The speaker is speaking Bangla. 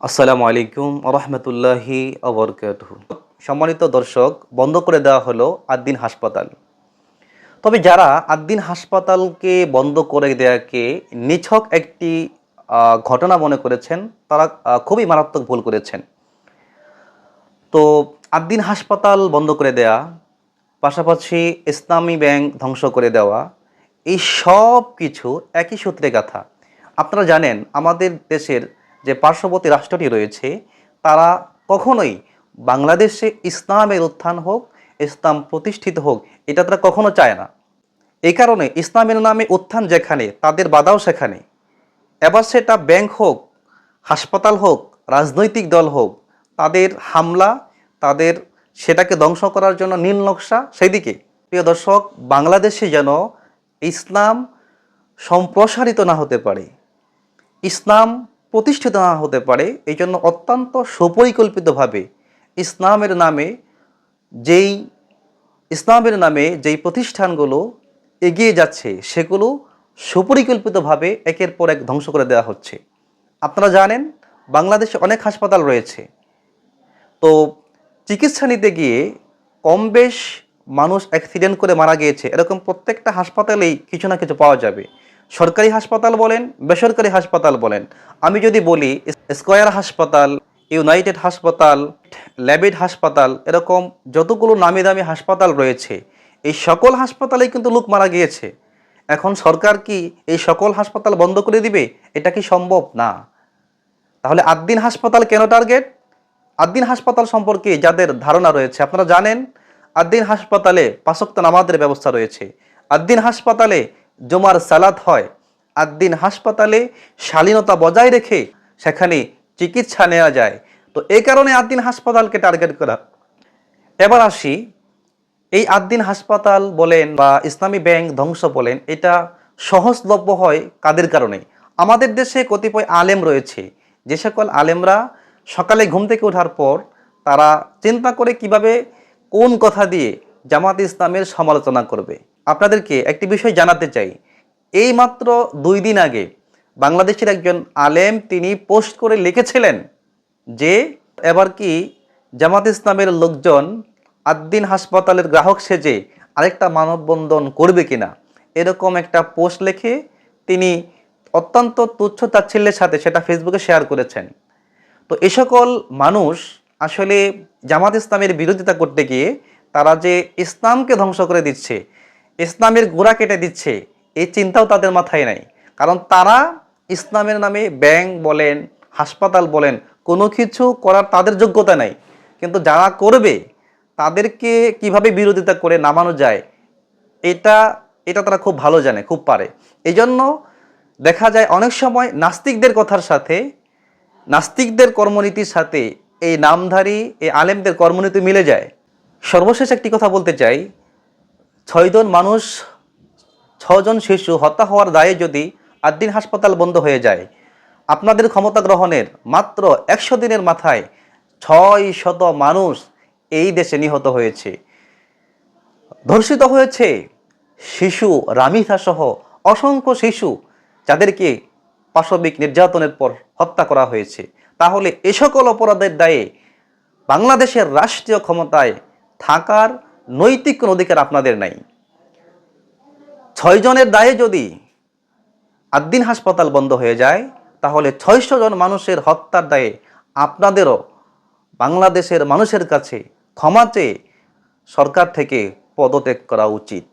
আসসালামু আলাইকুম রহমতুল্লাহি আবরকাতুহু। সম্মানিত দর্শক, বন্ধ করে দেওয়া হলো আদ্দিন হাসপাতাল। তবে যারা আদ্দিন হাসপাতালকে বন্ধ করে দেওয়াকে নিছক একটি ঘটনা মনে করেছেন, তারা খুবই মারাত্মক ভুল করেছেন। তো আদ্দিন হাসপাতাল বন্ধ করে দেয়া, পাশাপাশি ইসলামী ব্যাংক ধ্বংস করে দেওয়া, এই সব কিছু একই সূত্রে গাঁথা। আপনারা জানেন আমাদের দেশের যে পার্শ্ববর্তী রাষ্ট্রটি রয়েছে, তারা কখনোই বাংলাদেশে ইসলামের উত্থান হোক, ইসলাম প্রতিষ্ঠিত হোক, এটা তারা কখনো চায় না। এই কারণে ইসলামের নামে উত্থান যেখানে, তাদের বাধাও সেখানে। এবার সেটা ব্যাংক হোক, হাসপাতাল হোক, রাজনৈতিক দল হোক, তাদের হামলা, তাদের সেটাকে ধ্বংস করার জন্য নীল নকশা সেদিকে। প্রিয় দর্শক, বাংলাদেশে যেন ইসলাম সম্প্রসারিত না হতে পারে, ইসলাম প্রতিষ্ঠিত না হতে পারে, এই জন্য অত্যন্ত সুপরিকল্পিতভাবে যেই ইসলামের নামে যেই প্রতিষ্ঠানগুলো এগিয়ে যাচ্ছে, সেগুলো সুপরিকল্পিতভাবে একের পর এক ধ্বংস করে দেওয়া হচ্ছে। আপনারা জানেন বাংলাদেশে অনেক হাসপাতাল রয়েছে, তো চিকিৎসা নিতে গিয়ে কম বেশ মানুষ অ্যাক্সিডেন্ট করে মারা গিয়েছে, এরকম প্রত্যেকটা হাসপাতালেই কিছু না কিছু পাওয়া যাবে। সরকারি হাসপাতাল বলেন, বেসরকারি হাসপাতাল বলেন। আমি যদি বলি স্কয়ার হাসপাতাল, ইউনাইটেড হাসপাতাল, ল্যাবিড হাসপাতাল, এরকম যতগুলো নামি দামি হাসপাতাল রয়েছে, এই সকল হাসপাতালেই কিন্তু লোক মারা গিয়েছে। এখন সরকার কি এই সকল হাসপাতাল বন্ধ করে দিবে? এটা কি সম্ভব? না। তাহলে আদ্দিন হাসপাতাল কেন টার্গেট? আদ্দিন হাসপাতাল সম্পর্কে যাদের ধারণা রয়েছে, আপনারা জানেন আদ্দিন হাসপাতালে ৫ ওয়াক্ত নামাজের ব্যবস্থা রয়েছে, আদ্দিন হাসপাতালে জুমার সালাত হয়, আদ্দিন হাসপাতালে শালীনতা বজায় রেখে সেখানে চিকিৎসা নেওয়া যায়। তো এই কারণে আদ্দিন হাসপাতালকে টার্গেট করা। এবার আসি, এই আদ্দিন হাসপাতাল বলেন বা ইসলামী ব্যাংক ধ্বংস বলেন, এটা সহজলভ্য হয় কাদের কারণে? আমাদের দেশে কতিপয় আলেম রয়েছে, যে সকল আলেমরা সকালে ঘুম থেকে ওঠার পর তারা চিন্তা করে কিভাবে কোন কথা দিয়ে জামাত ইসলামের সমালোচনা করবে। আপনাদেরকে একটি বিষয় জানাতে চাই, এই মাত্র 2 দিন আগে বাংলাদেশের একজন আলেম তিনি পোস্ট করে লিখেছিলেন যে এবার কি জামাত ইসলামের লোকজন আদ্দিন হাসপাতালের গ্রাহক সেজে আরেকটা মানববন্ধন করবে কিনা, এরকম একটা পোস্ট লিখে তিনি অত্যন্ত তুচ্ছ তাচ্ছিল্যের সাথে সেটা ফেসবুকে শেয়ার করেছেন। তো এ সকল মানুষ আসলে জামাত ইসলামের বিরোধিতা করতে গিয়ে তারা যে ইসলামকে ধ্বংস করে দিচ্ছে, ইসলামের গোড়া কেটে দিচ্ছে, এই চিন্তাও তাদের মাথায় নাই। কারণ তারা ইসলামের নামে ব্যাংক বলেন, হাসপাতাল বলেন, কোনো কিছু করার তাদের যোগ্যতা নাই। কিন্তু যারা করবে তাদেরকে কিভাবে বিরোধিতা করে নামানো যায়, এটা এটা তারা খুব ভালো জানে, খুব পারে। এই জন্য দেখা যায় অনেক সময় নাস্তিকদের কথার সাথে, নাস্তিকদের কর্মনীতির সাথে এই নামধারী এই আলেমদের কর্মনীতি মিলে যায়। সর্বশেষ একটি কথা বলতে চাই, 6 জন শিশু হত্যা হওয়ার দায়ে যদি আদ্দিন হাসপাতাল বন্ধ হয়ে যায়, আপনাদের ক্ষমতা গ্রহণের মাত্র 100 দিনের মাথায় 600 মানুষ এই দেশে নিহত হয়েছে, ধর্ষিত হয়েছে। শিশু রামিথা সহ অসংখ্য শিশু যাদেরকে পাশবিক নির্যাতনের পর হত্যা করা হয়েছে। তাহলে এ সকল অপরাধের দায়ে বাংলাদেশের রাষ্ট্রীয় ক্ষমতায় থাকার নৈতিক কোনো অধিকার আপনাদের নাই। 6 জনের দায়ে যদি আদ্দিন হাসপাতাল বন্ধ হয়ে যায়, তাহলে 600 জন মানুষের হত্যার দায়ে আপনাদেরও বাংলাদেশের মানুষের কাছে ক্ষমা চেয়ে সরকার থেকে পদত্যাগ করা উচিত।